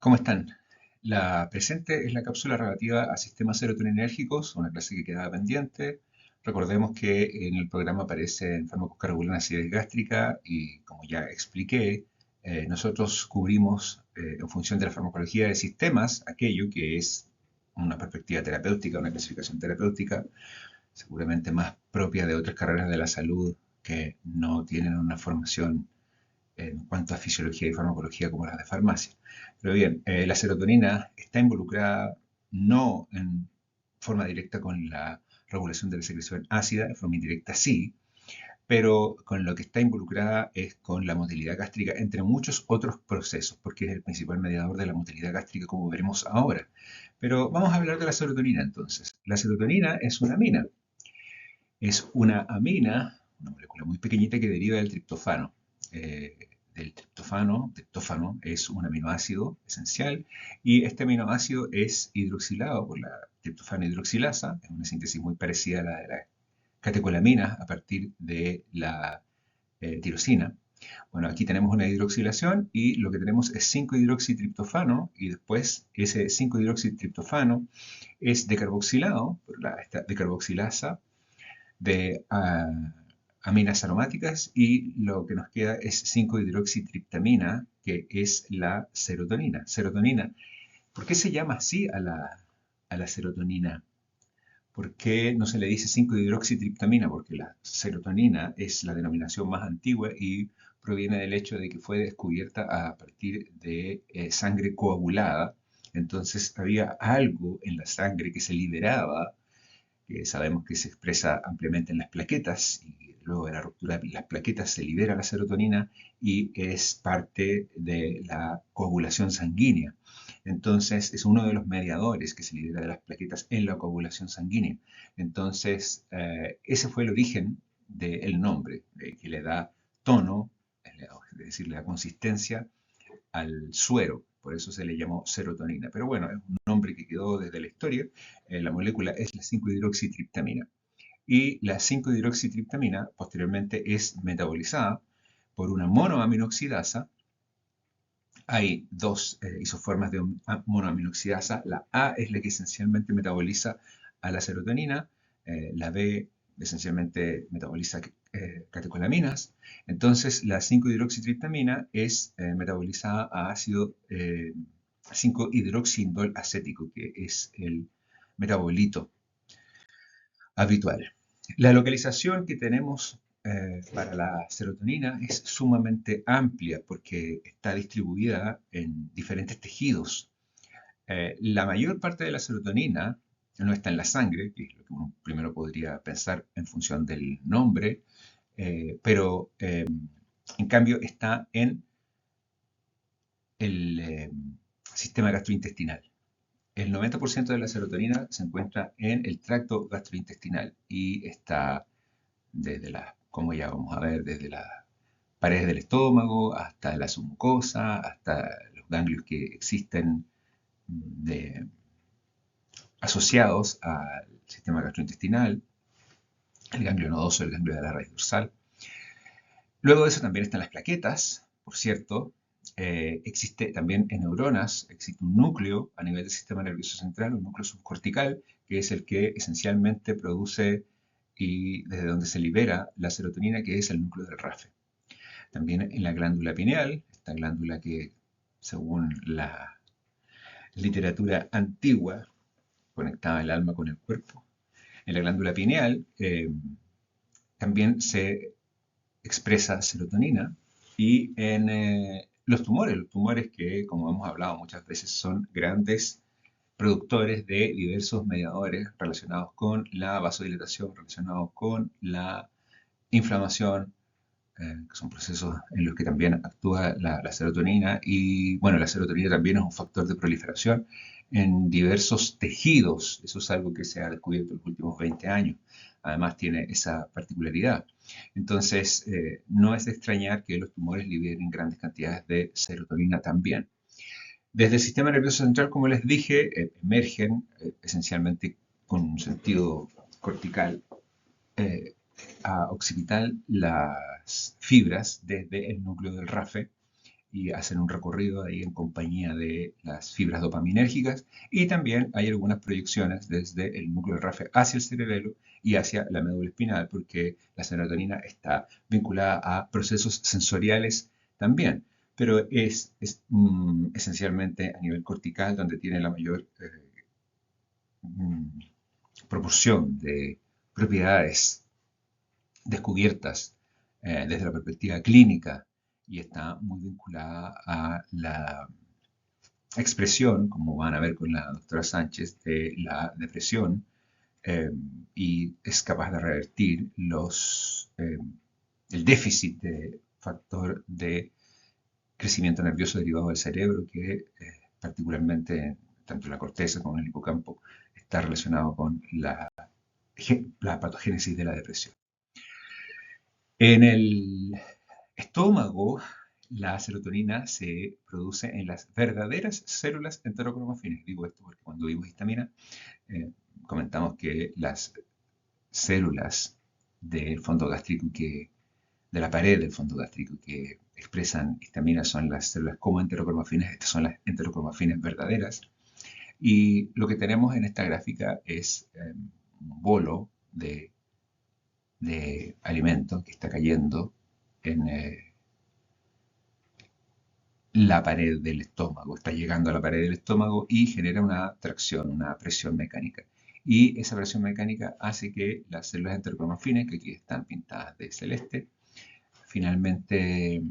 ¿Cómo están? La presente es la cápsula relativa a sistemas serotoninérgicos, una clase que quedaba pendiente. Recordemos que en el programa aparecen fármacos que regulan acidez gástrica y, como ya expliqué, nosotros cubrimos en función de la farmacología de sistemas aquello que es una perspectiva terapéutica, una clasificación terapéutica, seguramente más propia de otras carreras de la salud que no tienen una formación en cuanto a fisiología y farmacología como las de farmacia. Pero bien, la serotonina está involucrada no en forma directa con la regulación de la secreción ácida, de forma indirecta sí, pero con lo que está involucrada es con la motilidad gástrica, entre muchos otros procesos, porque es el principal mediador de la motilidad gástrica, como veremos ahora. Pero vamos a hablar de la serotonina entonces. La serotonina es una amina. Es una amina, una molécula muy pequeñita que deriva del triptofano. Eh, del triptófano es un aminoácido esencial y este aminoácido es hidroxilado por la triptofano hidroxilasa, es una síntesis muy parecida a la de las catecolaminas a partir de la tirosina. Bueno, aquí tenemos una hidroxilación y lo que tenemos es 5-hidroxitriptofano y después ese 5-hidroxitriptofano es decarboxilado por esta decarboxilasa de aminas aromáticas y lo que nos queda es 5-hidroxitriptamina, que es la serotonina. Serotonina. ¿Por qué se llama así a la serotonina? ¿Por qué no se le dice 5-hidroxitriptamina? Porque la serotonina es la denominación más antigua y proviene del hecho de que fue descubierta a partir de sangre coagulada. Entonces había algo en la sangre que se liberaba, que sabemos que se expresa ampliamente en las plaquetas, y luego de la ruptura de las plaquetas se libera la serotonina y es parte de la coagulación sanguínea. Entonces es uno de los mediadores que se libera de las plaquetas en la coagulación sanguínea. Entonces ese fue el origen del nombre, que le da tono, es decir, le da consistencia al suero, por eso se le llamó serotonina. Pero bueno, es un nombre que quedó desde la historia. La molécula es la 5-hidroxitriptamina. Y la 5-hidroxitriptamina posteriormente es metabolizada por una monoaminoxidasa. Hay dos isoformas de monoaminoxidasa. La A es la que esencialmente metaboliza a la serotonina. La B esencialmente metaboliza catecolaminas. Entonces, la 5-hidroxitriptamina es metabolizada a ácido 5-hidroxiindol acético, que es el metabolito habitual. La localización que tenemos para la serotonina es sumamente amplia porque está distribuida en diferentes tejidos. La mayor parte de la serotonina no está en la sangre, que es lo que uno primero podría pensar en función del nombre, pero en cambio está en el sistema gastrointestinal. El 90% de la serotonina se encuentra en el tracto gastrointestinal y está desde como ya vamos a ver, desde las paredes del estómago hasta la submucosa, hasta los ganglios que existen de, asociados al sistema gastrointestinal, el ganglio nodoso, el ganglio de la raíz dorsal. Luego de eso también están las plaquetas, por cierto. Existe también en neuronas, existe un núcleo a nivel del sistema nervioso central, un núcleo subcortical, que es el que esencialmente produce y desde donde se libera la serotonina, que es el núcleo del RAFE. También en la glándula pineal, esta glándula que, según la literatura antigua, conectaba el alma con el cuerpo. En la glándula pineal también se expresa serotonina y en los tumores que, como hemos hablado muchas veces, son grandes productores de diversos mediadores relacionados con la vasodilatación, relacionados con la inflamación, que son procesos en los que también actúa la serotonina. Y bueno, la serotonina también es un factor de proliferación en diversos tejidos. Eso es algo que se ha descubierto en los últimos 20 años. Además tiene esa particularidad. Entonces, no es de extrañar que los tumores liberen grandes cantidades de serotonina también. Desde el sistema nervioso central, como les dije, emergen esencialmente con un sentido cortical eh, a occipital las fibras desde el núcleo del RAFE y hacen un recorrido ahí en compañía de las fibras dopaminérgicas, y también hay algunas proyecciones desde el núcleo del RAFE hacia el cerebelo y hacia la médula espinal, porque la serotonina está vinculada a procesos sensoriales también, pero es esencialmente a nivel cortical donde tiene la mayor mm, proporción de propiedades descubiertas desde la perspectiva clínica, y está muy vinculada a la expresión, como van a ver con la doctora Sánchez, de la depresión, eh, y es capaz de revertir el déficit de factor de crecimiento nervioso derivado del cerebro, que particularmente tanto en la corteza como en el hipocampo está relacionado con la patogénesis de la depresión. En el estómago, la serotonina se produce en las verdaderas células enterocromafines. Digo esto porque cuando vimos histamina, eh, comentamos que las células del fondo gástrico de la pared del fondo gástrico que expresan histamina son las células como enterocromafines. Estas son las enterocromafines verdaderas. Y lo que tenemos en esta gráfica es un bolo de alimento que está cayendo en la pared del estómago, está llegando a la pared del estómago y genera una tracción, una presión mecánica. Y esa presión mecánica hace que las células enterocromafines, que aquí están pintadas de celeste, finalmente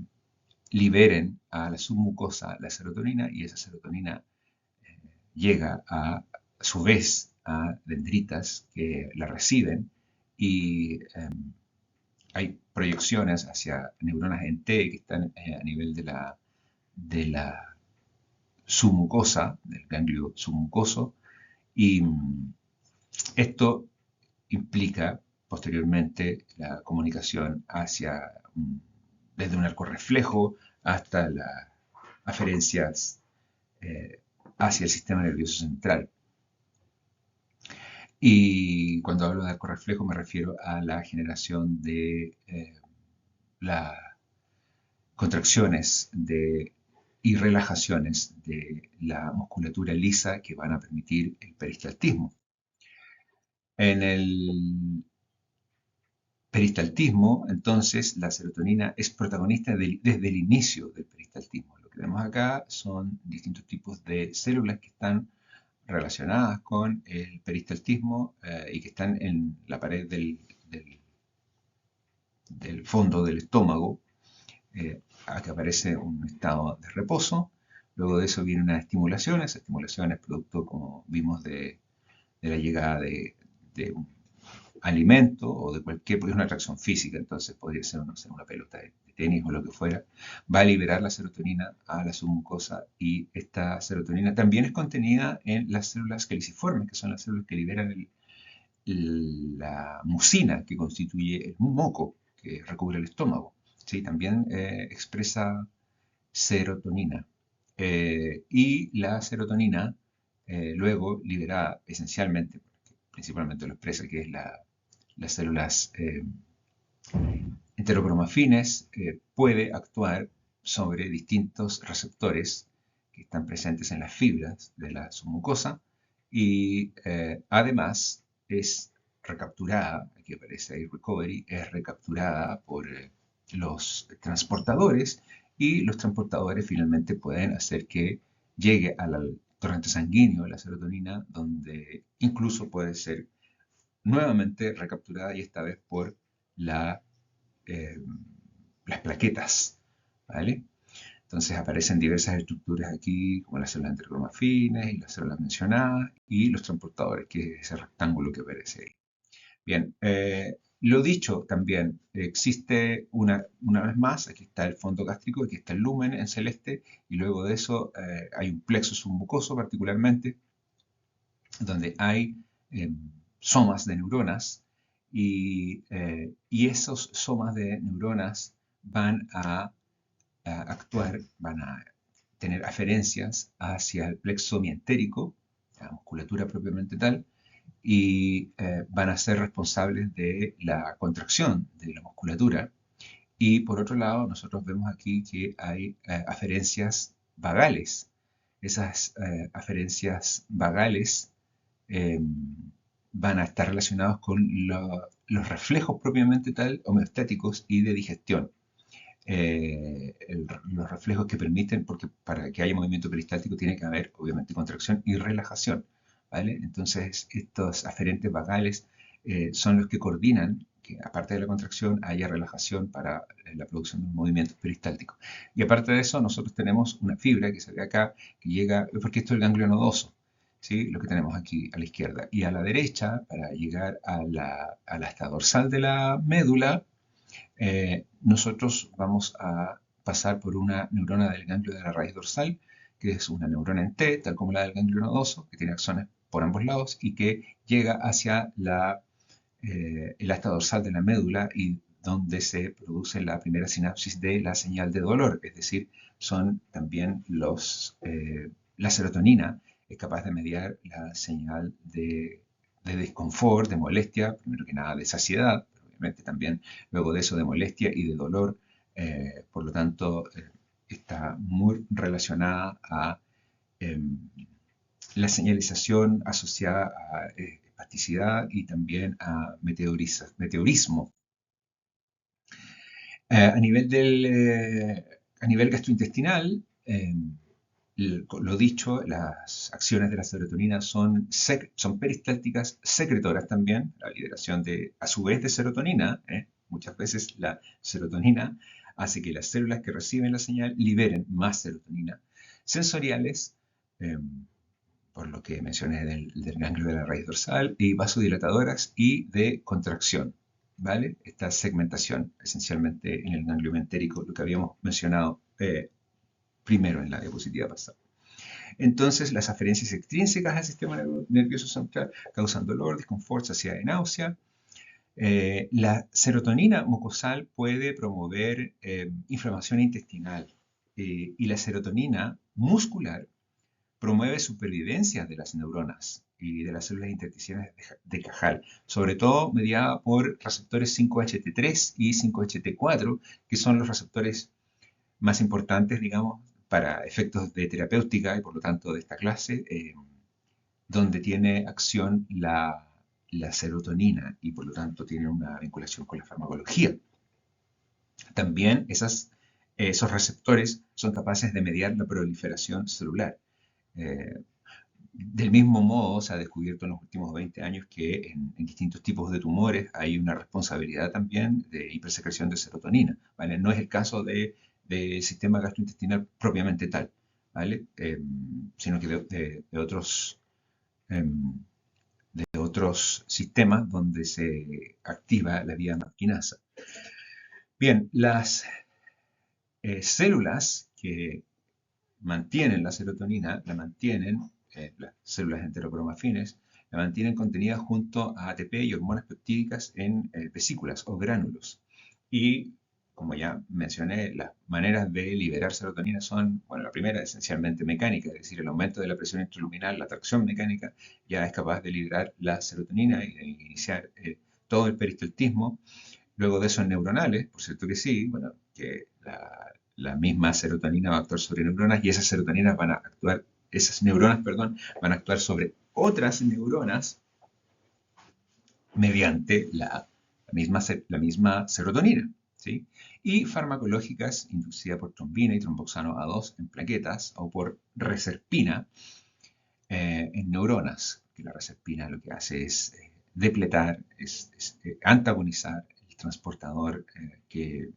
liberen a la submucosa la serotonina, y esa serotonina llega a su vez a dendritas que la reciben, y hay proyecciones hacia neuronas en T que están a nivel de la submucosa, del ganglio submucoso, y esto implica posteriormente la comunicación desde un arco reflejo hasta las aferencias hacia el sistema nervioso central. Y cuando hablo de arco reflejo me refiero a la generación de las contracciones y relajaciones de la musculatura lisa que van a permitir el peristaltismo. En el peristaltismo, entonces, la serotonina es protagonista desde el inicio del peristaltismo. Lo que vemos acá son distintos tipos de células que están relacionadas con el peristaltismo y que están en la pared del fondo del estómago. Aquí aparece un estado de reposo. Luego de eso viene una estimulación. Esa estimulación es producto, como vimos, de la llegada de un alimento o de cualquier, porque es una atracción física, entonces podría ser, no sé, una pelota de tenis o lo que fuera, va a liberar la serotonina a la submucosa, y esta serotonina también es contenida en las células caliciformes, que son las células que liberan la mucina que constituye el moco que recubre el estómago. ¿Sí? También expresa serotonina. Y la serotonina, luego liberada esencialmente, principalmente lo expresa, que es las células enterocromafines, puede actuar sobre distintos receptores que están presentes en las fibras de la submucosa, y además es recapturada, aquí aparece ahí recovery, es recapturada por los transportadores, y los transportadores finalmente pueden hacer que llegue al torrente sanguíneo la serotonina, donde incluso puede ser nuevamente recapturada, y esta vez por la, eh, las plaquetas, ¿vale? Entonces aparecen diversas estructuras aquí, como las células enterocromafines y las células mencionadas, y los transportadores, que es ese rectángulo que aparece ahí. Bien, lo dicho también, existe una vez más, aquí está el fondo gástrico, aquí está el lumen en celeste, y luego de eso hay un plexo submucoso particularmente, donde hay somas de neuronas, y esos somas de neuronas van a actuar, van a tener aferencias hacia el plexo mientérico, la musculatura propiamente tal, y van a ser responsables de la contracción de la musculatura, Y por otro lado, nosotros vemos aquí que hay aferencias vagales. Esas aferencias vagales eh, van a estar relacionados con los reflejos propiamente tal homeostáticos y de digestión. Los reflejos que permiten, porque para que haya movimiento peristáltico tiene que haber obviamente contracción y relajación, ¿vale? Entonces estos aferentes vagales son los que coordinan que aparte de la contracción haya relajación para la producción de un movimiento peristáltico. Y aparte de eso nosotros tenemos una fibra que se ve acá que llega, porque esto es el ganglio nodoso, ¿sí? Lo que tenemos aquí a la izquierda. Y a la derecha, para llegar a a la esta dorsal de la médula, nosotros vamos a pasar por una neurona del ganglio de la raíz dorsal, que es una neurona en T, tal como la del ganglio nodoso, que tiene axones por ambos lados y que llega hacia el asta dorsal de la médula y donde se produce la primera sinapsis de la señal de dolor, es decir, son también la serotonina es capaz de mediar la señal de desconfort, de molestia, primero que nada de saciedad, pero obviamente también luego de eso de molestia y de dolor, por lo tanto está muy relacionada a em, la señalización asociada a espasticidad y también a meteorismo. A nivel gastrointestinal, lo dicho, las acciones de la serotonina son peristálticas secretoras también, la liberación de, a su vez, de serotonina. Muchas veces la serotonina hace que las células que reciben la señal liberen más serotonina. Sensoriales, eh, por lo que mencioné del ganglio de la raíz dorsal, y vasodilatadoras y de contracción, ¿vale? Esta segmentación, esencialmente en el ganglio mentérico, lo que habíamos mencionado primero en la diapositiva pasada. Entonces, las aferencias extrínsecas al sistema nervioso central causan dolor, disconfort, saciedad y náusea. La serotonina mucosal puede promover inflamación intestinal y la serotonina muscular promueve supervivencia de las neuronas y de las células intersticiales de Cajal, sobre todo mediada por receptores 5-HT3 y 5-HT4, que son los receptores más importantes, digamos, para efectos de terapéutica y por lo tanto de esta clase, donde tiene acción la serotonina y por lo tanto tiene una vinculación con la farmacología. También esos receptores son capaces de mediar la proliferación celular. Eh, del mismo modo, se ha descubierto en los últimos 20 años que en distintos tipos de tumores hay una responsabilidad también de hipersecreción de serotonina, ¿vale? No es el caso del sistema gastrointestinal propiamente tal, ¿vale? Sino que em, de otros sistemas donde se activa la vía marquinasa. Bien, las células que mantienen la serotonina, la mantienen, las células enterocromafines, la mantienen contenida junto a ATP y hormonas peptídicas en vesículas o gránulos. Y, como ya mencioné, las maneras de liberar serotonina son, bueno, la primera esencialmente mecánica, es decir, el aumento de la presión intraluminal, la atracción mecánica, ya es capaz de liberar la serotonina y de iniciar todo el peristaltismo. Luego de eso en neuronales, por cierto que sí, bueno, que la misma serotonina va a actuar sobre neuronas y esas neuronas, perdón, van a actuar sobre otras neuronas mediante la misma serotonina, ¿sí? Y farmacológicas inducidas por trombina y tromboxano A2 en plaquetas o por reserpina en neuronas, que la reserpina lo que hace es depletar, antagonizar el transportador que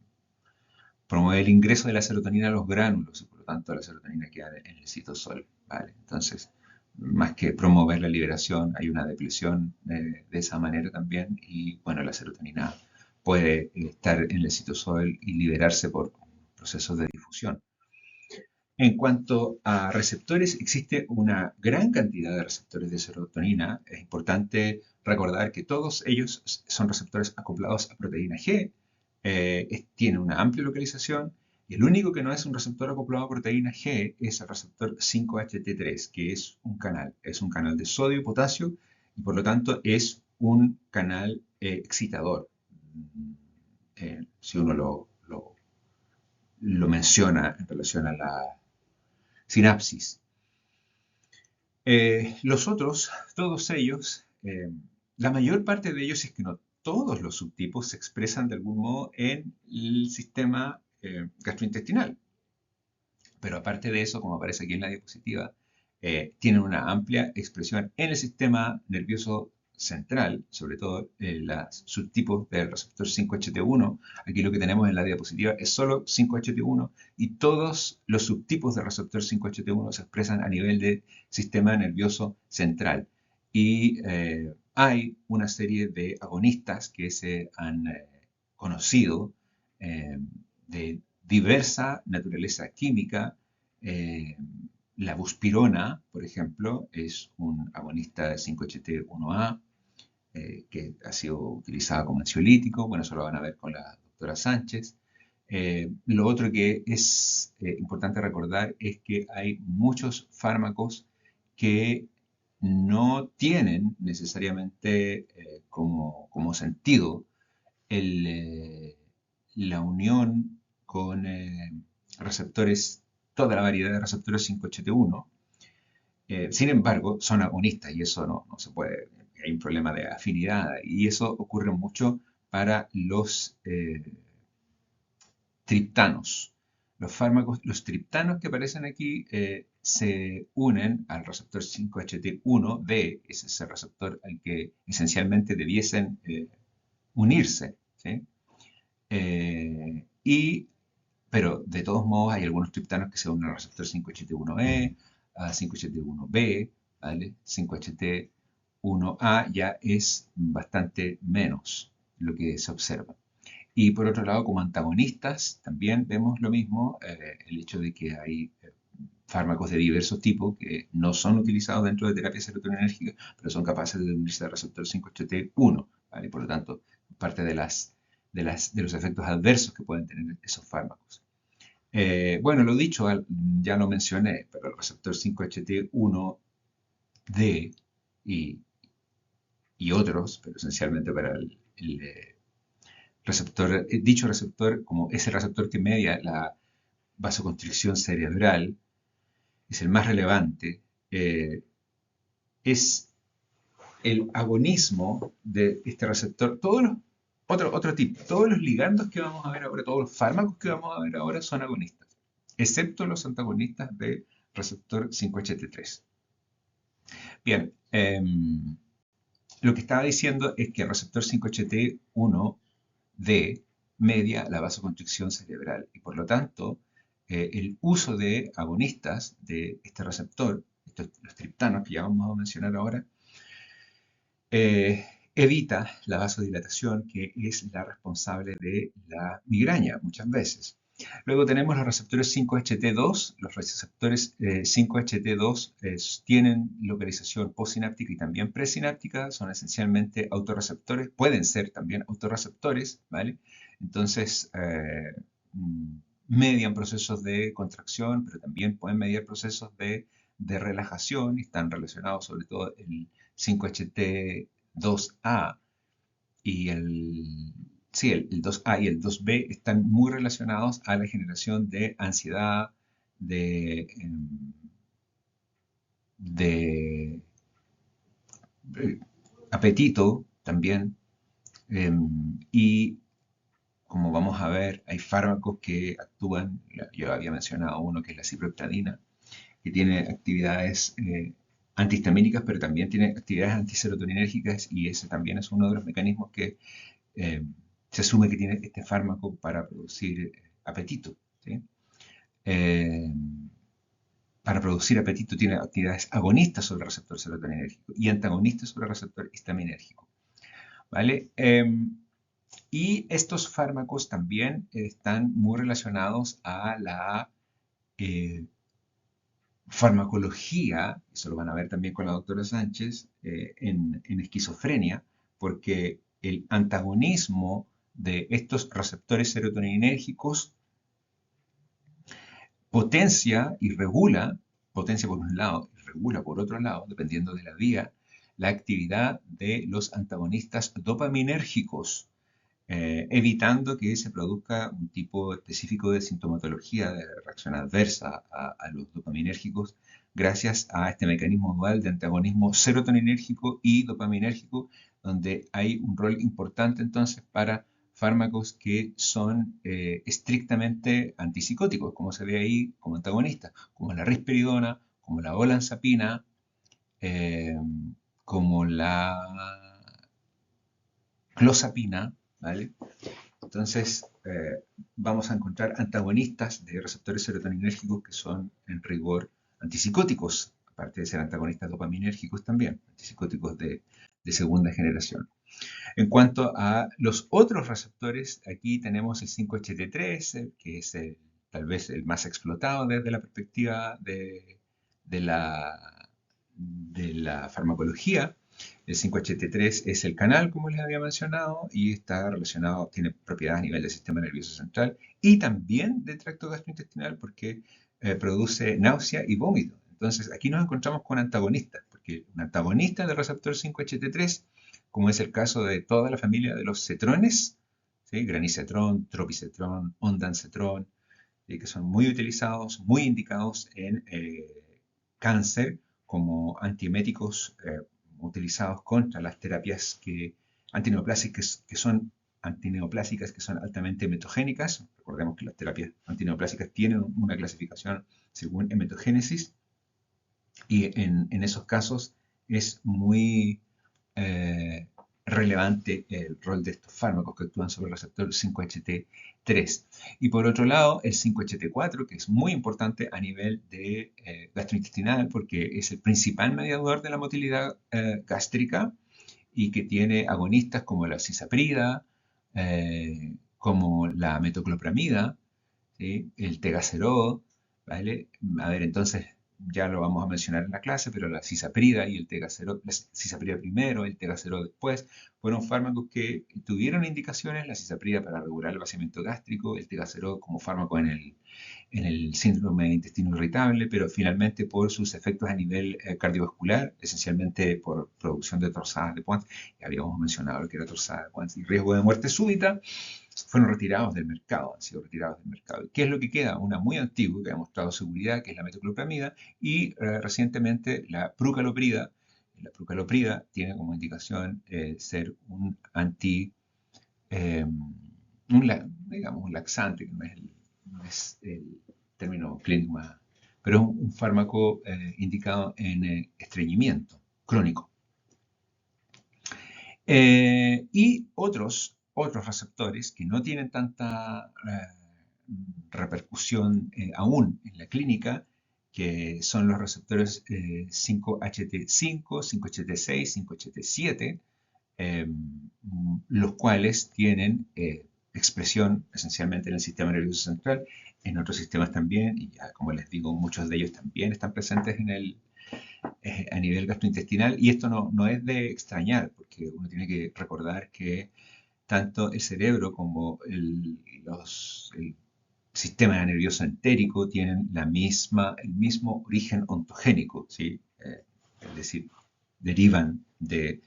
promueve el ingreso de la serotonina a los gránulos y por lo tanto la serotonina queda en el citosol, ¿vale? Entonces, más que promover la liberación, hay una depleción de esa manera también y bueno, la serotonina puede estar en el citosol y liberarse por procesos de difusión. En cuanto a receptores, existe una gran cantidad de receptores de serotonina. Es importante recordar que todos ellos son receptores acoplados a proteína G, tiene una amplia localización y el único que no es un receptor acoplado a proteína G es el receptor 5-HT3, que es un canal de sodio y potasio y por lo tanto es un canal excitador. Si uno lo menciona en relación a la sinapsis. Los otros, todos ellos, la mayor parte de ellos, es que no todos los subtipos, se expresan de algún modo en el sistema gastrointestinal. Pero aparte de eso, como aparece aquí en la diapositiva, tienen una amplia expresión en el sistema nervioso central, sobre todo en los subtipos del receptor 5-HT1. Aquí lo que tenemos en la diapositiva es solo 5-HT1 y todos los subtipos del receptor 5-HT1 se expresan a nivel del sistema nervioso central. Y hay una serie de agonistas que se han conocido de diversa naturaleza química. Eh, la buspirona, por ejemplo, es un agonista de 5-HT1A que ha sido utilizada como ansiolítico. Bueno, eso lo van a ver con la doctora Sánchez. Lo otro que es importante recordar es que hay muchos fármacos que no tienen necesariamente como sentido la unión con receptores, toda la variedad de receptores 5-HT1. Sin embargo, son agonistas y eso no se puede, hay un problema de afinidad y eso ocurre mucho para los triptanos. Los triptanos que aparecen aquí se unen al receptor 5-HT1B, ese es el receptor al que esencialmente debiesen unirse, ¿sí? Pero de todos modos hay algunos triptanos que se unen al receptor 5-HT1E, a 5-HT1B, ¿vale? 5-HT1A ya es bastante menos lo que se observa. Y por otro lado, como antagonistas, también vemos lo mismo, el hecho de que hay fármacos de diversos tipos que no son utilizados dentro de terapia serotoninérgica, pero son capaces de unirse al receptor 5-HT1, ¿vale? Por lo tanto, parte de los efectos adversos que pueden tener esos fármacos. Bueno, lo dicho, ya lo mencioné, pero el receptor 5-HT1D y otros, pero esencialmente para el receptor, dicho receptor, como ese receptor que media la vasoconstricción cerebral, es el más relevante, es el agonismo de este receptor. Otro tipo, todos los ligandos que vamos a ver ahora, todos los fármacos que vamos a ver ahora son agonistas, excepto los antagonistas de receptor 5-HT3. Bien, lo que estaba diciendo es que el receptor 5-HT1D media la vasoconstricción cerebral y por lo tanto el uso de agonistas de este receptor, los triptanos que ya vamos a mencionar ahora, evita la vasodilatación, que es la responsable de la migraña muchas veces. Luego tenemos los receptores 5-HT2. Los receptores 5-HT2 tienen localización postsináptica y también presináptica. Son esencialmente autorreceptores. Pueden ser también autorreceptores, ¿vale? Entonces, median procesos de contracción, pero también pueden mediar procesos de relajación y están relacionados sobre todo el 5-HT2A y el 2A y el 2B están muy relacionados a la generación de ansiedad, de apetito también. Y como vamos a ver, hay fármacos que actúan, yo había mencionado uno que es la ciprofloxacina, que tiene actividades antihistamínicas, pero también tiene actividades antiserotoninérgicas y ese también es uno de los mecanismos que se asume que tiene este fármaco para producir apetito, ¿sí? Para producir apetito tiene actividades agonistas sobre el receptor serotoninérgico y antagonistas sobre el receptor histaminérgico, ¿vale? Y estos fármacos también están muy relacionados a la farmacología, eso lo van a ver también con la doctora Sánchez, en esquizofrenia, porque el antagonismo de estos receptores serotoninérgicos potencia y regula, potencia por un lado y regula por otro lado, dependiendo de la vía, la actividad de los antagonistas dopaminérgicos. evitando que se produzca un tipo específico de sintomatología de reacción adversa a los dopaminérgicos gracias a este mecanismo dual de antagonismo serotoninérgico y dopaminérgico, donde hay un rol importante entonces para fármacos que son estrictamente antipsicóticos, como se ve ahí como antagonistas, como la risperidona, como la olanzapina, eh, como la clozapina, ¿vale? Entonces, vamos a encontrar antagonistas de receptores serotoninérgicos que son en rigor antipsicóticos, aparte de ser antagonistas dopaminérgicos también, antipsicóticos de segunda generación. En cuanto a los otros receptores, aquí tenemos el 5-HT3, que es tal vez el más explotado desde la perspectiva de la, de la farmacología. El 5-HT3 es el canal, como les había mencionado, y está relacionado, tiene propiedades a nivel del sistema nervioso central y también del tracto gastrointestinal porque produce náusea y vómito. Entonces, aquí nos encontramos con antagonistas, porque un antagonista del receptor 5-HT3, como es el caso de toda la familia de los cetrones, ¿sí? Granicetrón, tropicetrón, ondancetrón, que son muy utilizados, muy indicados en cáncer como antieméticos utilizados contra las terapias antineoplásicas que son altamente emetogénicas. Recordemos que las terapias antineoplásicas tienen una clasificación según emetogénesis y en esos casos es muy eh, relevante el rol de estos fármacos que actúan sobre el receptor 5-HT3. Y por otro lado, el 5-HT4, que es muy importante a nivel de gastrointestinal, porque es el principal mediador de la motilidad gástrica y que tiene agonistas como la cisaprida, como la metoclopramida, ¿sí? El tegacerol, ¿vale? A ver, entonces ya lo vamos a mencionar en la clase, pero la cisaprida y el tegacerol, la cisaprida primero, el tegacerol después, fueron fármacos que tuvieron indicaciones, la cisaprida para regular el vaciamiento gástrico, el tegacerol como fármaco en el síndrome de intestino irritable, pero finalmente por sus efectos a nivel cardiovascular, esencialmente por producción de torsadas de Points, ya habíamos mencionado lo que era torsada de Points y riesgo de muerte súbita, fueron retirados del mercado, han sido retirados del mercado. ¿Qué es lo que queda? Una muy antigua que ha mostrado seguridad, que es la metoclopramida, y recientemente la prucaloprida. La prucaloprida tiene como indicación ser un eh, digamos, un laxante, que no es el término clínico más, pero es un fármaco indicado en estreñimiento crónico. Y otros receptores que no tienen tanta repercusión aún en la clínica, que son los receptores 5-HT5, 5-HT6, 5-HT7, los cuales tienen expresión esencialmente en el sistema nervioso central, en otros sistemas también, y ya como les digo, muchos de ellos también están presentes a nivel gastrointestinal, y esto no es de extrañar, porque uno tiene que recordar que tanto el cerebro como el sistema nervioso entérico tienen el mismo origen ontogénico, ¿sí? Es decir, derivan de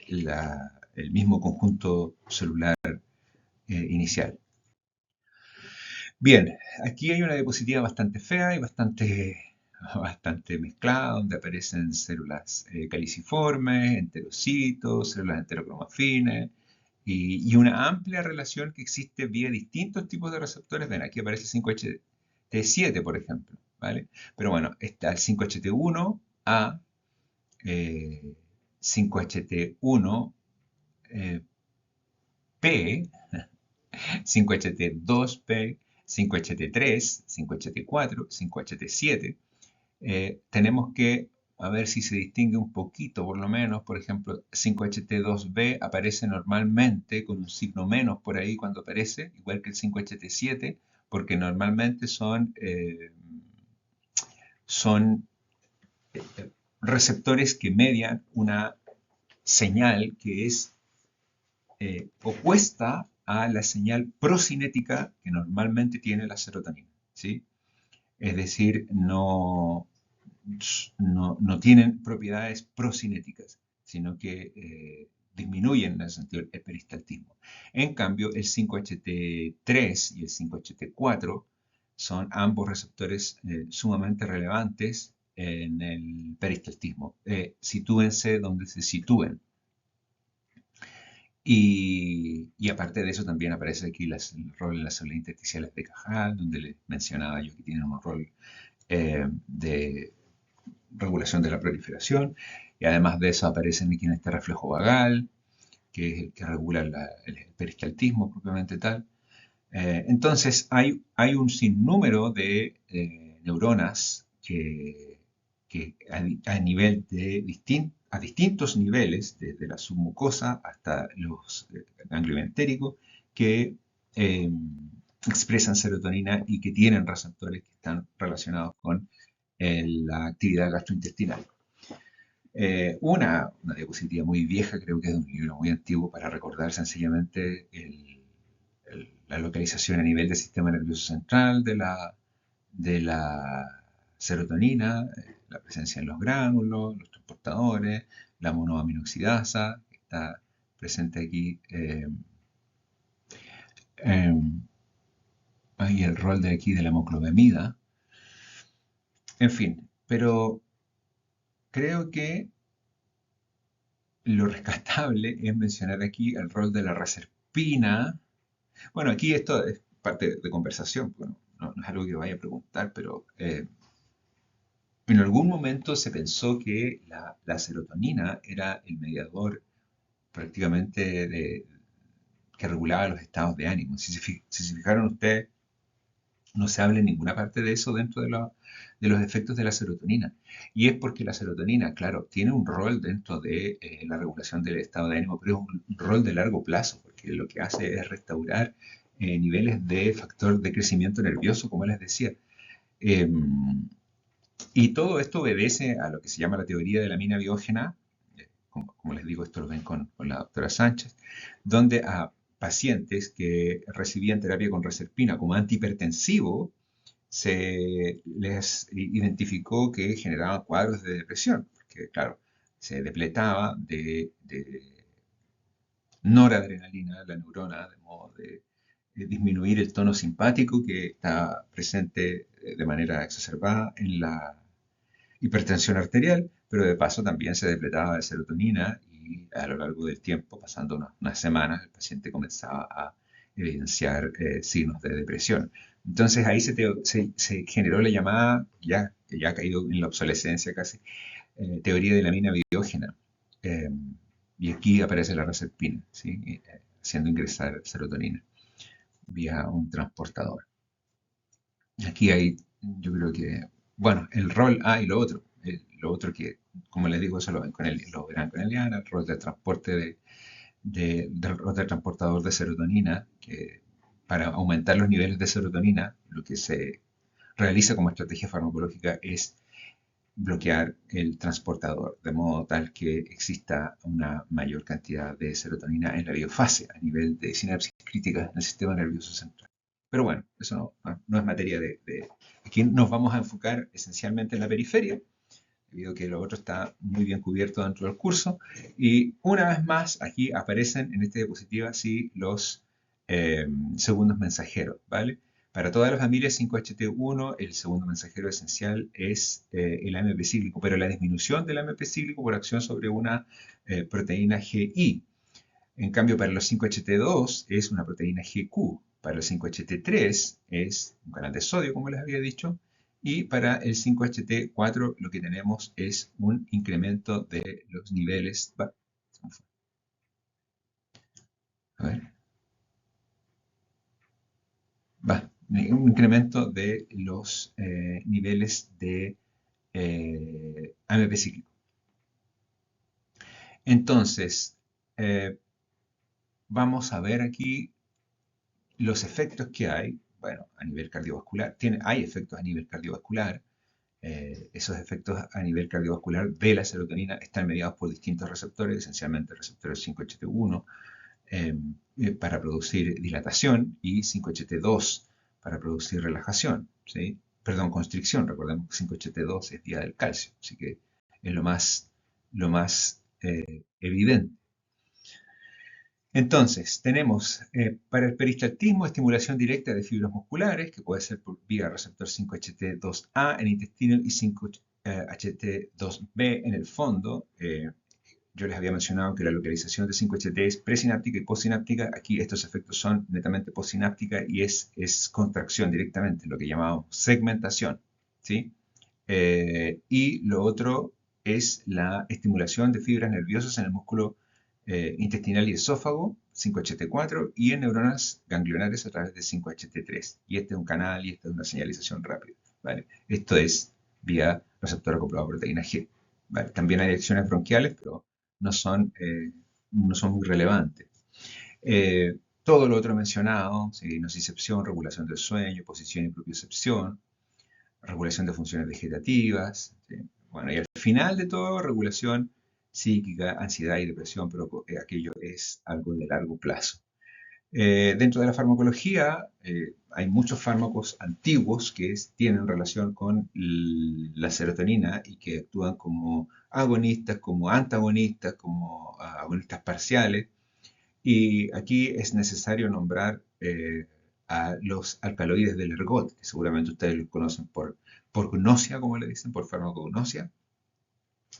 el mismo conjunto celular inicial. Bien, aquí hay una diapositiva bastante fea y bastante mezclada, donde aparecen células caliciformes, enterocitos, células enterocromafines y una amplia relación que existe vía distintos tipos de receptores. Ven, aquí aparece 5-HT7, por ejemplo, ¿vale? Pero bueno, está el 5-HT1A, 5-HT1P, 5-HT2P, 5-HT3, 5-HT4, 5-HT7. Tenemos que a ver si se distingue un poquito, por lo menos. Por ejemplo, 5-HT2B aparece normalmente con un signo menos por ahí cuando aparece, igual que el 5-HT7, porque normalmente son receptores que median una señal que es opuesta a la señal procinética que normalmente tiene la serotonina, ¿sí? Es decir, no tienen propiedades procinéticas, sino que disminuyen en ese sentido el peristaltismo. En cambio, el 5-HT3 y el 5-HT4 son ambos receptores sumamente relevantes en el peristaltismo. Sitúense donde se sitúen. Y aparte de eso también aparece aquí el rol en las células intersticiales de Cajal, donde les mencionaba yo que tienen un rol de regulación de la proliferación. Y además de eso aparecen aquí en este reflejo vagal, que es el que regula el peristaltismo propiamente tal. Entonces hay un sinnúmero de neuronas que a nivel de a distintos niveles, desde la submucosa hasta los ganglios entéricos, que eh, expresan serotonina y que tienen receptores que están relacionados con la actividad gastrointestinal. Una diapositiva muy vieja, creo que es de un libro muy antiguo, para recordar sencillamente la localización a nivel del sistema nervioso central de la serotonina, la presencia en los gránulos, los transportadores, la monoaminoxidasa, que está presente aquí, y el rol de aquí de la hemoclobemida. En fin, pero creo que lo rescatable es mencionar aquí el rol de la reserpina. Bueno, aquí esto es parte de conversación, bueno, no es algo que vaya a preguntar, pero en algún momento se pensó que la serotonina era el mediador prácticamente que regulaba los estados de ánimo. Si se fijaron ustedes, no se habla en ninguna parte de eso dentro de los efectos de la serotonina. Y es porque la serotonina, claro, tiene un rol dentro de la regulación del estado de ánimo, pero es un rol de largo plazo, porque lo que hace es restaurar niveles de factor de crecimiento nervioso, como les decía. Eh, y todo esto obedece a lo que se llama la teoría de la mina biógena, como les digo, esto lo ven con la doctora Sánchez, donde a pacientes que recibían terapia con reserpina como antihipertensivo, se les identificó que generaban cuadros de depresión, porque claro, se depletaba de noradrenalina, la neurona, de modo de disminuir el tono simpático que está presente de manera exacerbada en la hipertensión arterial, pero de paso también se depletaba de serotonina y a lo largo del tiempo, pasando unas semanas, el paciente comenzaba a evidenciar signos de depresión. Entonces ahí se generó la llamada, que ya ha caído en la obsolescencia casi, teoría de la mina biógena. Eh, y aquí aparece la reserpina, ¿sí? Haciendo ingresar serotonina vía un transportador. Aquí hay, yo creo que, bueno, el rol A y lo otro. Lo otro que, como les digo, eso lo ven lo verán con Eliana, el rol de transporte del rol del transportador de serotonina, que para aumentar los niveles de serotonina, lo que se realiza como estrategia farmacológica es bloquear el transportador, de modo tal que exista una mayor cantidad de serotonina en la biofase a nivel de sinapsis críticas en el sistema nervioso central. Pero bueno, eso no es materia de... Aquí nos vamos a enfocar esencialmente en la periferia, debido a que lo otro está muy bien cubierto dentro del curso. Y una vez más, aquí aparecen en esta diapositiva sí, los segundos mensajeros, ¿vale? Para todas las familias 5HT1, el segundo mensajero esencial es el AMP cíclico, pero la disminución del AMP cíclico por acción sobre una proteína GI. En cambio, para los 5HT2 es una proteína GQ. Para el 5HT3 es un canal de sodio, como les había dicho. Y para el 5HT4 lo que tenemos es un incremento de los niveles. A ver, un incremento de los niveles de AMP cíclico. Entonces, vamos a ver aquí los efectos que hay, bueno, a nivel cardiovascular, hay efectos a nivel cardiovascular. Esos efectos a nivel cardiovascular de la serotonina están mediados por distintos receptores, esencialmente receptores 5HT1 para producir dilatación y 5HT2 para producir relajación, ¿sí? Perdón, constricción. Recordemos que 5HT2 es vía del calcio, así que es lo más evidente. Entonces, tenemos para el peristaltismo estimulación directa de fibras musculares, que puede ser por vía receptor 5HT2A en intestino y 5HT2B en el fondo. Yo les había mencionado que la localización de 5HT es presináptica y postsináptica. Aquí estos efectos son netamente postsináptica y es contracción directamente, lo que llamamos segmentación, ¿sí? Y lo otro es la estimulación de fibras nerviosas en el músculo intestinal y esófago, 5HT4, y en neuronas ganglionares a través de 5HT3. Y este es un canal y esta es una señalización rápida, ¿vale? Esto es vía receptor acoplado a proteína G, ¿vale? También hay acciones bronquiales, pero no son, no son muy relevantes. Todo lo otro mencionado, ¿sí? Nocicepción, regulación del sueño, posición y propiocepción, regulación de funciones vegetativas, ¿sí? Bueno, y al final de todo, regulación psíquica, ansiedad y depresión, pero aquello es algo de largo plazo. Dentro de la farmacología hay muchos fármacos antiguos que tienen relación con la serotonina y que actúan como agonistas, como antagonistas, como agonistas parciales. Y aquí es necesario nombrar a los alcaloides del ergot, que seguramente ustedes los conocen por gnosia, como le dicen, por farmacognosia.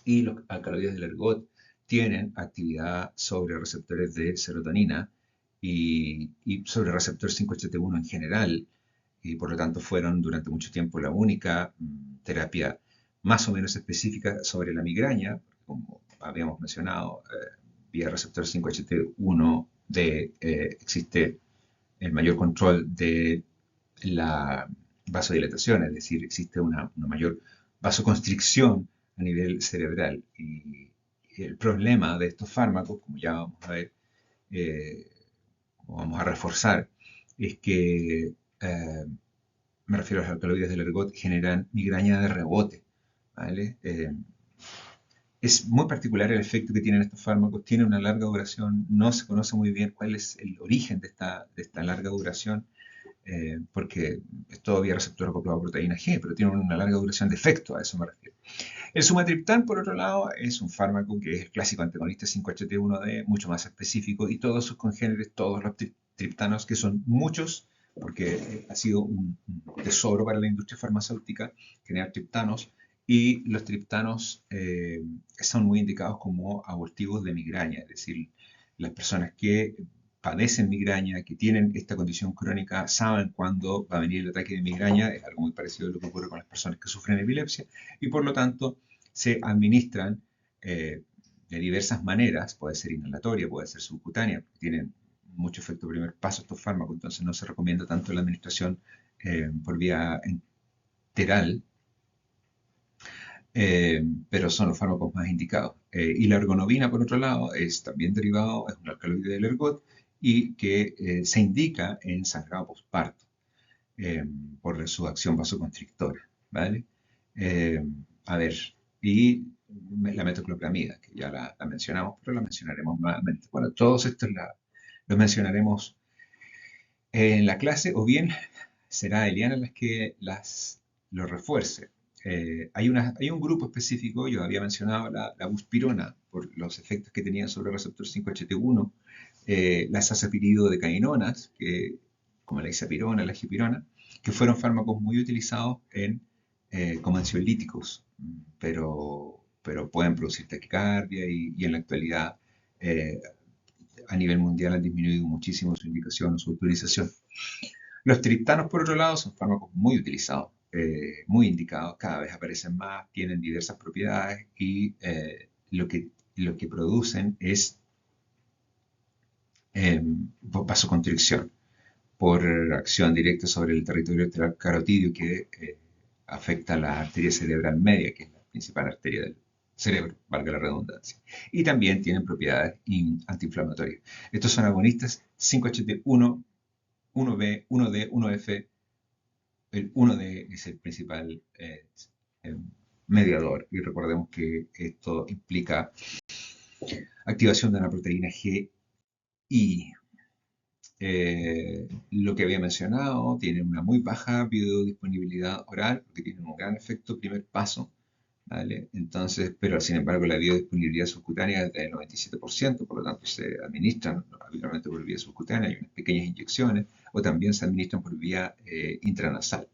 Y los alcaloides del ergot tienen actividad sobre receptores de serotonina y sobre el receptor 5HT1 en general, y por lo tanto fueron durante mucho tiempo la única terapia más o menos específica sobre la migraña, como habíamos mencionado, vía receptor 5HT1 existe el mayor control de la vasodilatación, es decir, existe una mayor vasoconstricción a nivel cerebral. Y el problema de estos fármacos, como ya vamos a ver, eh, vamos a reforzar, es que me refiero a los alcaloides del ergot, generan migraña de rebote, ¿vale? Es muy particular el efecto que tienen estos fármacos, tiene una larga duración, no se conoce muy bien cuál es el origen de esta larga duración, porque es todavía receptor acoplado a proteína G, pero tiene una larga duración de efecto, a eso me refiero. El sumatriptán, por otro lado, es un fármaco que es el clásico antagonista 5HT1D, mucho más específico, y todos sus congéneres, todos los triptanos, que son muchos, porque ha sido un tesoro para la industria farmacéutica generar triptanos, y los triptanos son muy indicados como abortivos de migraña, es decir, las personas que padecen migraña, que tienen esta condición crónica, saben cuándo va a venir el ataque de migraña, es algo muy parecido a lo que ocurre con las personas que sufren epilepsia, y por lo tanto se administran de diversas maneras, puede ser inhalatoria, puede ser subcutánea, tienen mucho efecto primer paso estos fármacos, entonces no se recomienda tanto la administración por vía enteral, pero son los fármacos más indicados. Y la ergonovina, por otro lado, es también derivado, es un alcaloide del ergot y que se indica en sangrado postparto eh, por su acción vasoconstrictora, ¿vale? Eh, a ver, y la metoclopramida, que ya la mencionamos, pero la mencionaremos nuevamente. Bueno, todos estos los mencionaremos en la clase o bien será Eliana las que lo refuerce. Hay un grupo específico, yo había mencionado la buspirona por los efectos que tenía sobre el receptor 5HT1, las azapiridodecainonas, como la isapirona, la gepirona, que fueron fármacos muy utilizados como ansiolíticos, pero pueden producir taquicardia y en la actualidad eh, a nivel mundial han disminuido muchísimo su indicación o su utilización. Los triptanos, por otro lado, son fármacos muy utilizados, muy indicados, cada vez aparecen más, tienen diversas propiedades y lo que producen es vasoconstricción por acción directa sobre el territorio carotidio que afecta la arteria cerebral media, que es la principal arteria del cerebro, valga la redundancia. Y también tienen propiedades antiinflamatorias. Estos son agonistas 5HT1, 1B, 1D, 1F. El 1D es el principal eh, mediador. Y recordemos que esto implica activación de una proteína GI. Lo que había mencionado, tiene una muy baja biodisponibilidad oral, porque tiene un gran efecto primer paso, ¿vale? Entonces, pero sin embargo la biodisponibilidad subcutánea es del 97%, por lo tanto se administran habitualmente por vía subcutánea, hay unas pequeñas inyecciones, o también se administran por vía intranasal,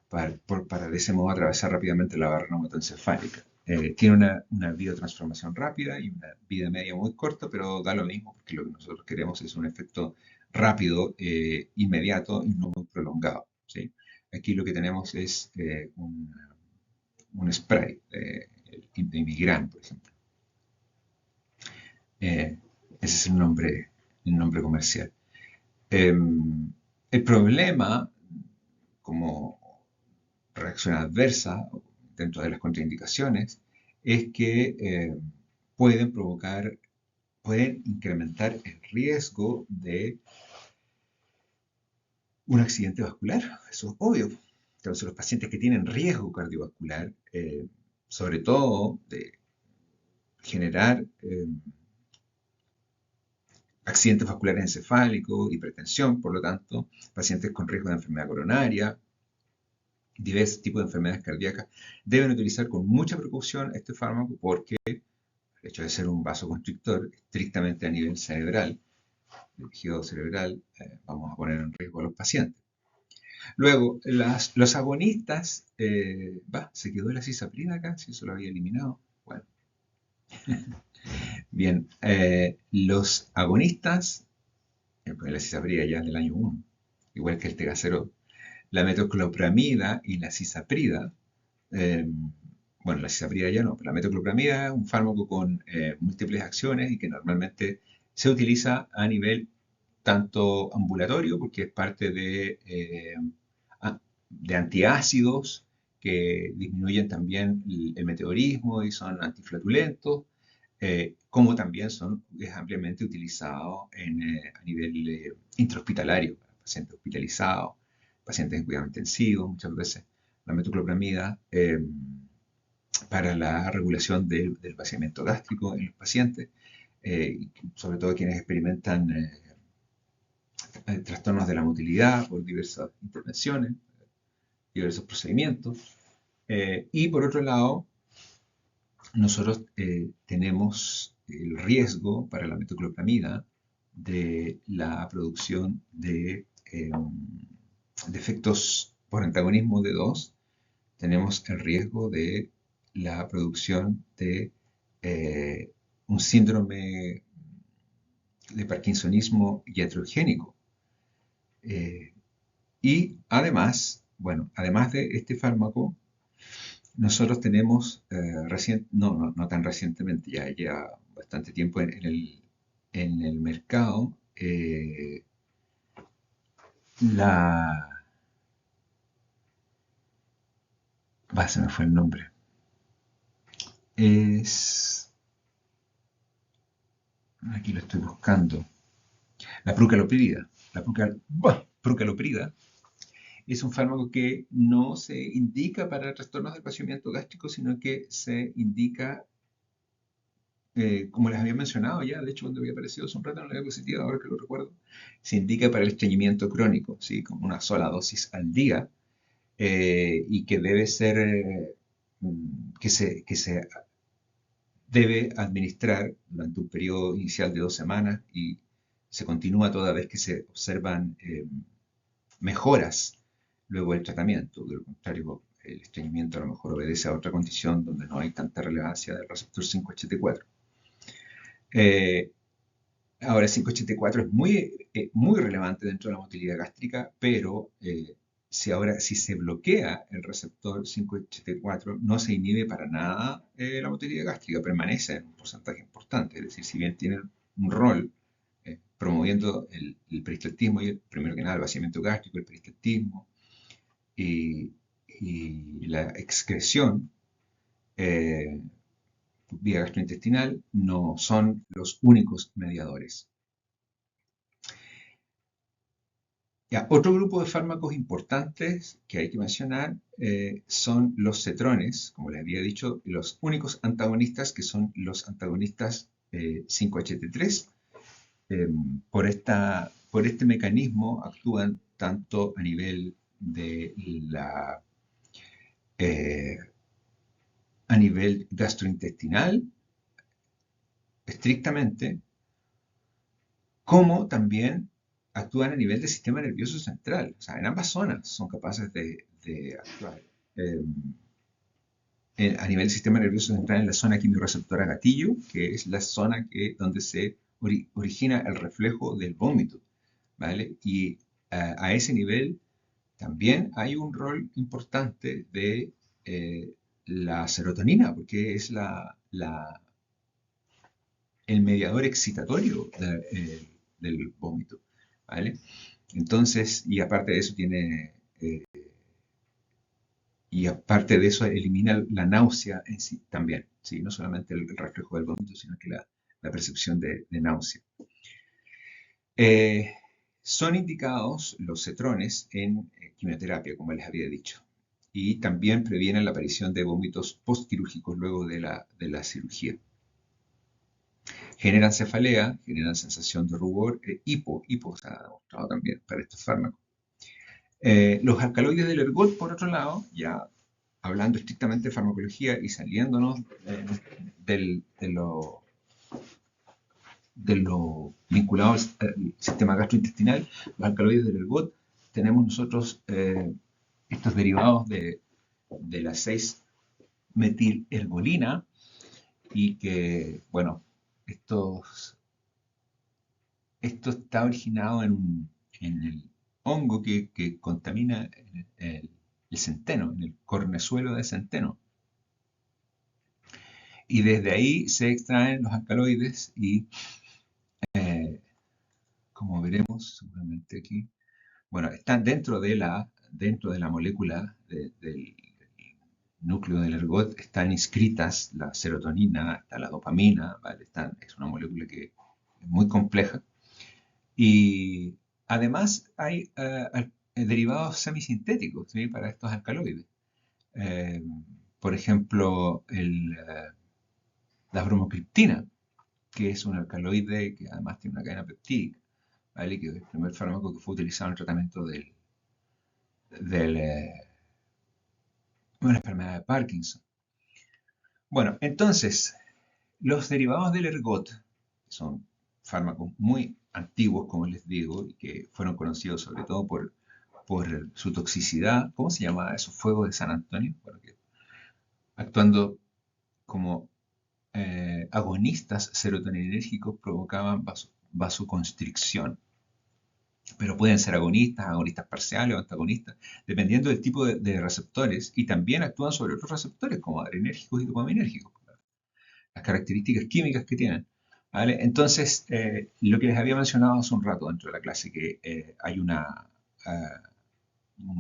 para de ese modo atravesar rápidamente la barrera hematoencefálica. Tiene una biotransformación rápida y una vida media muy corta, pero da lo mismo porque lo que nosotros queremos es un efecto rápido, inmediato y no muy prolongado, ¿sí? Aquí lo que tenemos es un spray de Imigran, por ejemplo. Eh, Ese es el nombre comercial. Eh, el problema, como reacción adversa dentro de las contraindicaciones, es que pueden incrementar el riesgo de un accidente vascular. Eso es obvio. Entonces, los pacientes que tienen riesgo cardiovascular, sobre todo de generar accidentes vasculares encefálicos, hipertensión, por lo tanto, pacientes con riesgo de enfermedad coronaria, diversos tipos de enfermedades cardíacas, deben utilizar con mucha precaución este fármaco porque el hecho de ser un vasoconstrictor estrictamente a nivel cerebral, el tejido cerebral, vamos a poner en riesgo a los pacientes. Luego, los agonistas, se quedó la cisaprina acá, si eso lo había eliminado. Bueno, bien, los agonistas, pues la cisaprina ya es del año 1, igual que el tegacerol. La metoclopramida y la cisaprida, eh, bueno, la cisaprida ya no, pero la metoclopramida es un fármaco con múltiples acciones y que normalmente se utiliza a nivel tanto ambulatorio, porque es parte de antiácidos que disminuyen también el meteorismo y son antiflatulentos, como también es ampliamente utilizado a nivel intrahospitalario, para pacientes hospitalizados, pacientes en cuidado intensivo, muchas veces la metoclopramida para la regulación del vaciamiento gástrico en los pacientes, sobre todo quienes experimentan trastornos de la motilidad por diversas intervenciones, diversos procedimientos. Y por otro lado, nosotros tenemos el riesgo para la metoclopramida de la producción de efectos por antagonismo de 2. Tenemos el riesgo de la producción de un síndrome de parkinsonismo iatrogénico. Y además, bueno, además de este fármaco, nosotros tenemos, no tan recientemente, ya lleva bastante tiempo en el mercado, la... se me fue el nombre. Es... Aquí lo estoy buscando. La prucaloprida. Prucaloprida es un fármaco que no se indica para trastornos del vaciamiento gástrico, sino que se indica, como les había mencionado ya, de hecho cuando había aparecido hace un rato en la diapositiva, ahora que lo recuerdo, se indica para el estreñimiento crónico, ¿sí? Como una sola dosis al día, y que debe ser, que se debe administrar durante un periodo inicial de 2 semanas y se continúa toda vez que se observan mejoras luego del tratamiento. De lo contrario, el estreñimiento a lo mejor obedece a otra condición donde no hay tanta relevancia del receptor 5-HT4. Ahora, el 5-HT4 es muy relevante dentro de la motilidad gástrica, pero si se bloquea el receptor 5-HT4, no se inhibe para nada la motilidad gástrica, permanece en un porcentaje importante. Es decir, si bien tiene un rol promoviendo el peristaltismo, y primero que nada el vaciamiento gástrico, el peristaltismo y, y la excreción eh, vía gastrointestinal, no son los únicos mediadores. Ya, otro grupo de fármacos importantes que hay que mencionar son los cetrones, como les había dicho, los únicos antagonistas que son los antagonistas 5-HT3. Por este mecanismo actúan tanto a nivel de la a nivel gastrointestinal, estrictamente, como también actúan a nivel del sistema nervioso central. O sea, en ambas zonas son capaces de actuar. Eh, a nivel del sistema nervioso central en la zona quimiorreceptora gatillo, que es la zona donde se origina el reflejo del vómito, ¿vale? Y a ese nivel también hay un rol importante de la serotonina, porque es el mediador excitatorio del vómito, ¿vale? Entonces, eh, y aparte de eso elimina la náusea en sí también, ¿sí? No solamente el reflejo del vómito, sino que la percepción de náusea. Eh, Son indicados los cetrones en quimioterapia, como les había dicho, y también previenen la aparición de vómitos postquirúrgicos luego de la cirugía. Generan cefalea, generan sensación de rubor, hipo se ha demostrado también para estos fármacos. Los alcaloides del ergot, por otro lado, ya hablando estrictamente de farmacología y saliéndonos de lo vinculado al sistema gastrointestinal, los alcaloides del ergot, tenemos nosotros estos derivados de la 6-metilherbolina y que, bueno, esto está originado en el hongo que contamina el centeno, en el cornezuelo de centeno. Y desde ahí se extraen los alcaloides y, como veremos seguramente aquí, bueno, están dentro de la molécula del núcleo del ergot, están inscritas la serotonina, está la dopamina, ¿vale? Es una molécula que es muy compleja. Y además hay derivados semisintéticos, ¿sí? Para estos alcaloides. Eh, por ejemplo, la bromocriptina, que es un alcaloide que además tiene una cadena peptídica, ¿vale? Que es el primer fármaco que fue utilizado en el tratamiento de la enfermedad de Parkinson. Bueno, entonces, los derivados del ergot, que son fármacos muy antiguos, como les digo, y que fueron conocidos sobre todo por su toxicidad. ¿Cómo se llama eso? Fuego de San Antonio. Bueno, actuando como agonistas serotoninérgicos provocaban vasoconstricción. Pero pueden ser agonistas parciales o antagonistas, dependiendo del tipo de receptores, y también actúan sobre otros receptores como adrenérgicos y dopaminérgicos, las características químicas que tienen. ¿Vale? Entonces, lo que les había mencionado hace un rato dentro de la clase, que hay un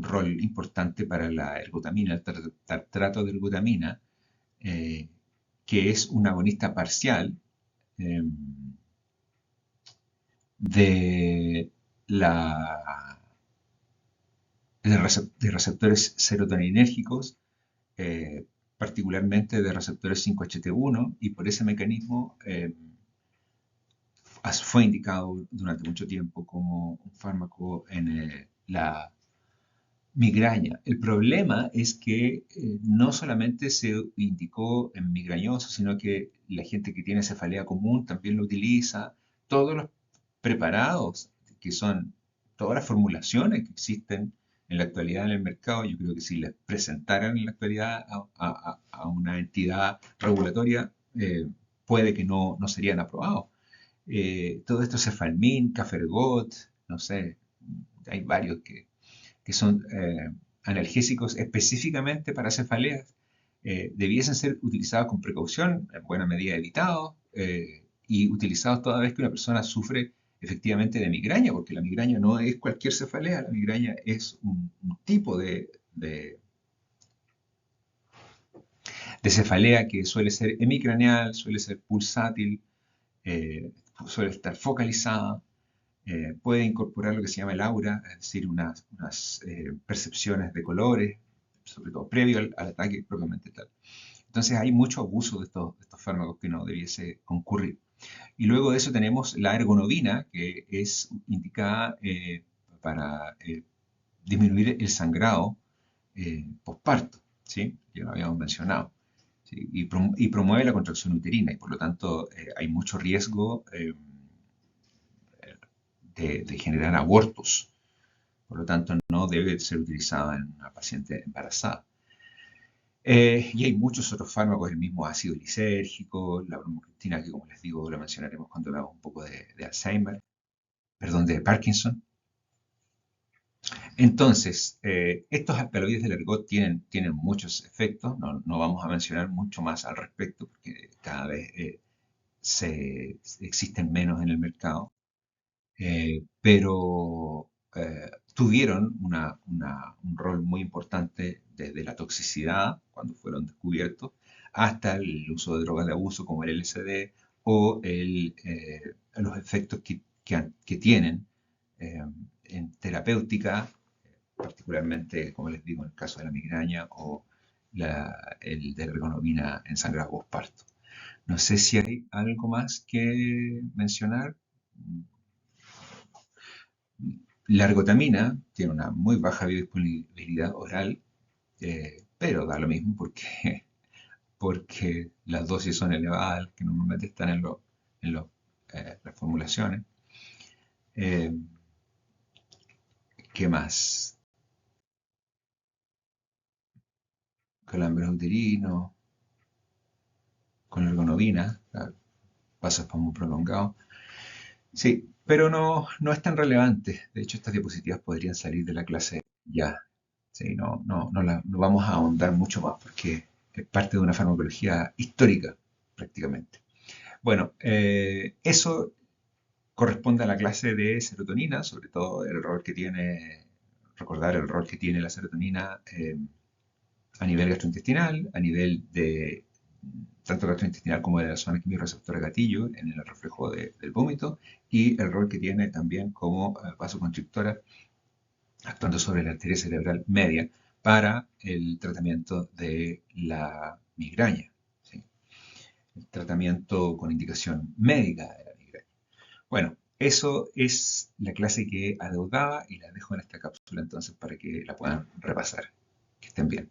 rol importante para la ergotamina, el tartrato de ergotamina, eh, que es un agonista parcial eh, de, la, de receptores serotoninérgicos, particularmente de receptores 5-HT1, y por ese mecanismo fue indicado durante mucho tiempo como un fármaco en la migraña. El problema es que no solamente se indicó en migrañosos, sino que la gente que tiene cefalea común también lo utiliza. Todos los preparados, que son todas las formulaciones que existen en la actualidad en el mercado, yo creo que si les presentaran en la actualidad a una entidad regulatoria, puede que no serían aprobados. Todo esto, Cefalmin, Cafergot, no sé, hay varios que son analgésicos específicamente para cefaleas, debiesen ser utilizados con precaución, en buena medida evitados, y utilizados toda vez que una persona sufre efectivamente de migraña, porque la migraña no es cualquier cefalea, la migraña es un tipo de cefalea que suele ser hemicraneal, suele ser pulsátil, eh, suele estar focalizada, puede incorporar lo que se llama el aura, es decir, unas percepciones de colores, sobre todo previo al ataque propiamente tal. Entonces hay mucho abuso de estos fármacos que no debiese concurrir. Y luego de eso tenemos la ergonovina, que es indicada para disminuir el sangrado posparto, ¿sí? Ya lo habíamos mencionado. ¿sí? Y promueve la contracción uterina y por lo tanto hay mucho riesgo de generar abortos. Por lo tanto, no debe ser utilizada en una paciente embarazada. Y hay muchos otros fármacos, el mismo ácido lisérgico, la bromocriptina, que como les digo, lo mencionaremos cuando hablamos un poco de Alzheimer, perdón, de Parkinson. Entonces, estos alcaloides del ergot tienen muchos efectos, no vamos a mencionar mucho más al respecto porque cada vez existen menos en el mercado, pero tuvieron un rol muy importante desde la toxicidad, cuando fueron descubiertos, hasta el uso de drogas de abuso como el LSD o los efectos que tienen eh, en terapéutica, particularmente, como les digo, en el caso de la migraña o el de la ergonomina en sangrado postparto. No sé si hay algo más que mencionar. La ergotamina tiene una muy baja biodisponibilidad oral, pero da lo mismo porque las dosis son elevadas, que normalmente están en las formulaciones. Eh, ¿Qué más? Calambres uterinos, con ergonomina, pasos para muy prolongados. Sí, pero no es tan relevante. De hecho, estas diapositivas podrían salir de la clase ya. Sí, no vamos a ahondar mucho más porque es parte de una farmacología histórica, prácticamente. Bueno, eso corresponde a la clase de serotonina, sobre todo el rol que tiene, recordar el rol que tiene la serotonina a nivel gastrointestinal, a nivel de tanto gastrointestinal como de la zona quimiorreceptora gatillo en el reflejo del vómito y el rol que tiene también como vasoconstrictora actuando sobre la arteria cerebral media para el tratamiento de la migraña, ¿sí? El tratamiento con indicación médica de la migraña. Bueno, eso es la clase que adeudaba y la dejo en esta cápsula entonces para que la puedan repasar. Que estén bien.